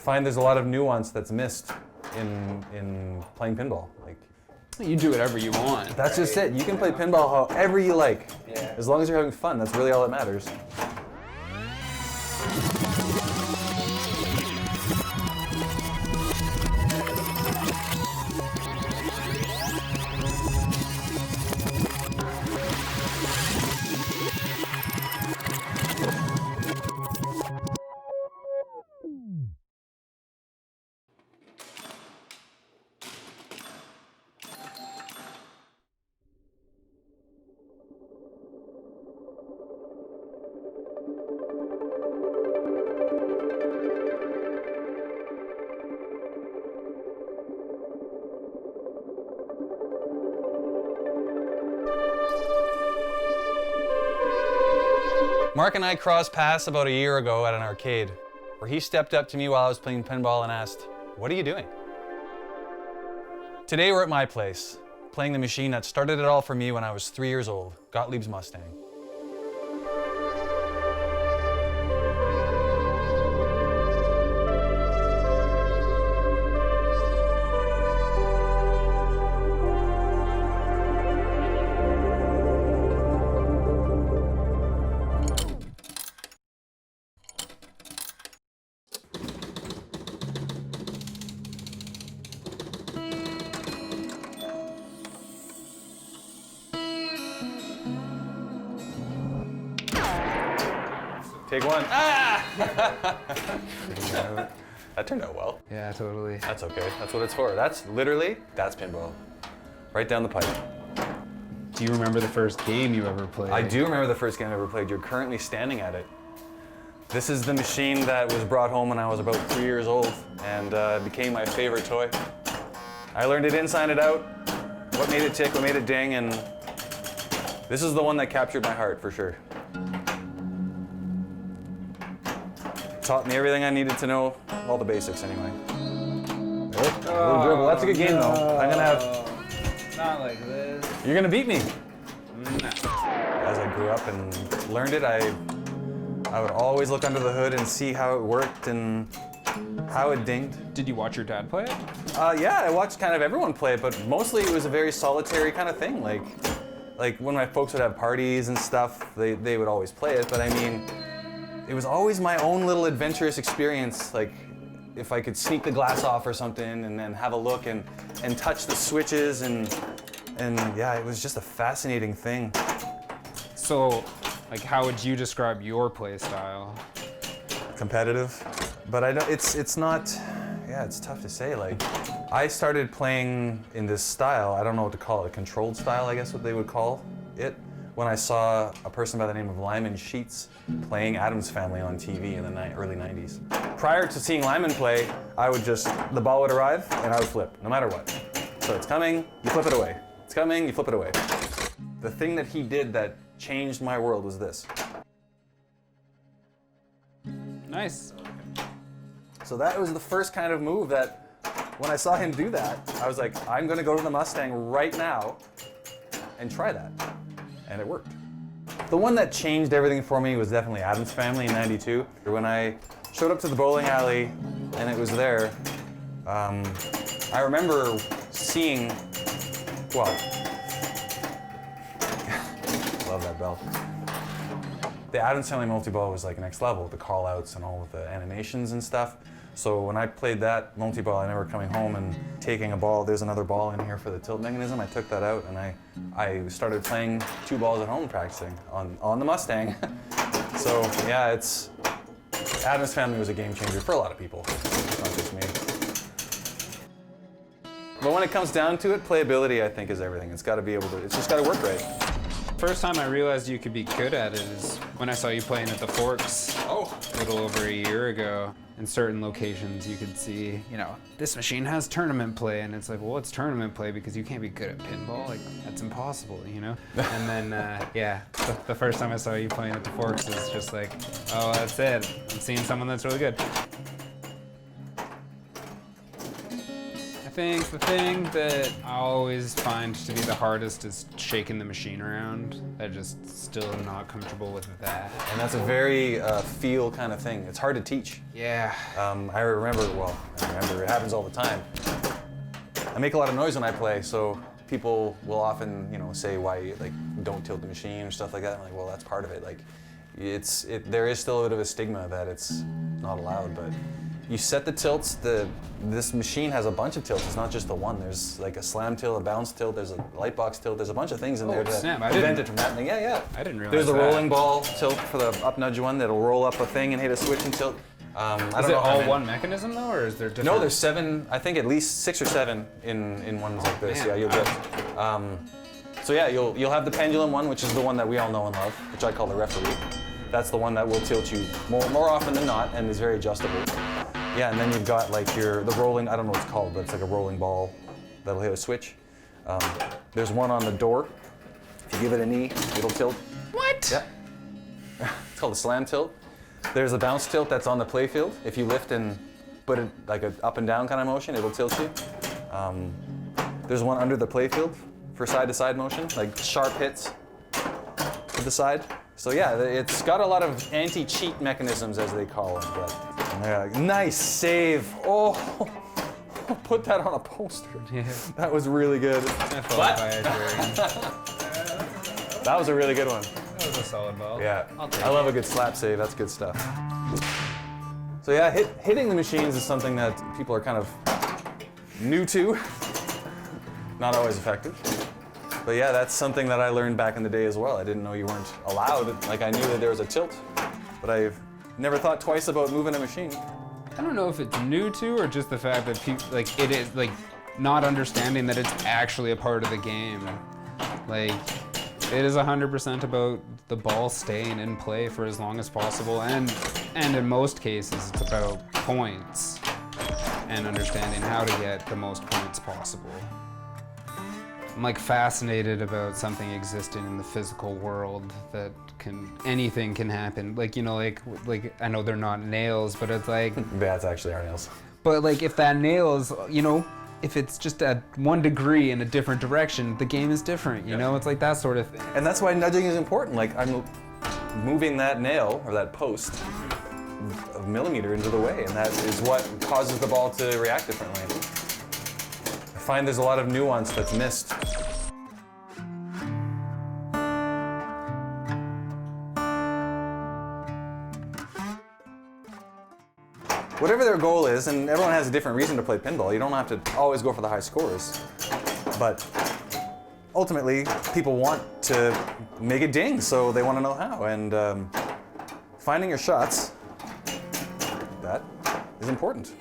find there's a lot of nuance that's missed in playing pinball. Like, you do whatever you want. that's just it. You can play pinball however you like, as long as you're having fun. That's really all that matters. Mark and I crossed paths about a year ago at an arcade, where he stepped up to me while I was playing pinball and asked, "What are you doing?" Today we're at my place, playing the machine that started it all for me when I was 3 years old, Gottlieb's Mustang. Take one. Ah! That turned out well. Yeah, totally. That's okay. That's what it's for. That's pinball. Right down the pipe. Do you remember the first game you ever played? I do remember the first game I ever played. You're currently standing at it. This is the machine that was brought home when I was about 3 years old and became my favorite toy. I learned it inside and out, what made it tick, what made it ding, and this is the one that captured my heart for sure. Taught me everything I needed to know, all the basics anyway. Little dribble. That's a good game though. I'm gonna have. Not like this. You're gonna beat me. No. As I grew up and learned it, I would always look under the hood and see how it worked and how it dinged. Did you watch your dad play it? Yeah, I watched kind of everyone play it, but mostly it was a very solitary kind of thing. Like when my folks would have parties and stuff, they would always play it. But I mean, it was always my own little adventurous experience. Like if I could sneak the glass off or something and then have a look and touch the switches and yeah, it was just a fascinating thing. So, like, how would you describe your play style? Competitive, but I don't. It's not. Yeah, it's tough to say. Like, I started playing in this style. I don't know what to call it. A controlled style, I guess, what they would call it. When I saw a person by the name of Lyman Sheets playing Addams Family on TV in the early 90s. Prior to seeing Lyman play, the ball would arrive and I would flip, no matter what. So it's coming, you flip it away. It's coming, you flip it away. The thing that he did that changed my world was this. Nice. So that was the first kind of move that, when I saw him do that, I was like, I'm gonna go to the Mustang right now and try that. And it worked. The one that changed everything for me was definitely Addams Family in '92. When I showed up to the bowling alley and it was there, I remember seeing, well, love that bell. The Addams Family multi-ball was like next level, the call-outs and all of the animations and stuff. So when I played that multi-ball, I remember coming home and taking a ball. There's another ball in here for the tilt mechanism. I took that out and I started playing 2 balls at home practicing on the Mustang. So yeah, Addams Family was a game changer for a lot of people, not just me. But when it comes down to it, playability I think is everything. It's just gotta work right. First time I realized you could be good at it is when I saw you playing at the Forks a little over a year ago. In certain locations you could see, this machine has tournament play, and it's like, well, it's tournament play because you can't be good at pinball. Like, that's impossible, And then, yeah, the first time I saw you playing at the Forks is just like, oh, that's it. I'm seeing someone that's really good. I think the thing that I always find to be the hardest is shaking the machine around. I just still am not comfortable with that. And that's a very feel kind of thing. It's hard to teach. Yeah. I remember, it happens all the time. I make a lot of noise when I play, so people will often, say why don't tilt the machine or stuff like that. I'm like, well, that's part of it. Like, there is still a bit of a stigma that it's not allowed, but you set the tilts. This machine has a bunch of tilts. It's not just the one. There's like a slam tilt, a bounce tilt, there's a light box tilt. There's a bunch of things in there to prevent it from happening. Yeah. I didn't realize There's the that. rolling ball tilt for the up nudge one that'll roll up a thing and hit a switch and tilt. I don't Is it know how all many- one mechanism though, or is there different? No, there's 7. I think at least 6 or 7 in ones like this. Man. Yeah, you'll get. So yeah, you'll have the pendulum one, which is the one that we all know and love, which I call the referee. That's the one that will tilt you more often than not, and is very adjustable. Yeah, and then you've got like the rolling. I don't know what it's called, but it's like a rolling ball that'll hit a switch. There's one on the door. If you give it a knee, it'll tilt. What? Yeah. It's called a slam tilt. There's a bounce tilt that's on the playfield. If you lift and put it like an up and down kind of motion, it'll tilt you. There's one under the playfield for side-to-side motion, like sharp hits to the side. So yeah, it's got a lot of anti-cheat mechanisms, as they call them. But yeah, nice save. Oh, put that on a poster. Yeah. That was really good. I thought by a dragon. That was a really good one. That was a solid ball. Yeah, I'll take I love it. a good slap save. That's good stuff. So yeah, hitting the machines is something that people are kind of new to. Not always effective. But yeah, that's something that I learned back in the day as well. I didn't know you weren't allowed. Like, I knew that there was a tilt, but I've never thought twice about moving a machine. I don't know if it's new to or just the fact that people it is not understanding that it's actually a part of the game. Like, it is 100% about the ball staying in play for as long as possible, and in most cases it's about points and understanding how to get the most points possible. I'm fascinated about something existing in the physical world that anything can happen. Like I know they're not nails, but it's like. That's actually our nails. But if that nail is, if it's just at 1 degree in a different direction, the game is different. You know, it's like that sort of thing. And that's why nudging is important. Like, I'm moving that nail or that post a millimeter into the way, and that is what causes the ball to react differently. I find there's a lot of nuance that's missed. Whatever their goal is, and everyone has a different reason to play pinball, you don't have to always go for the high scores. But ultimately, people want to make it ding, so they want to know how. And finding your shots, that is important.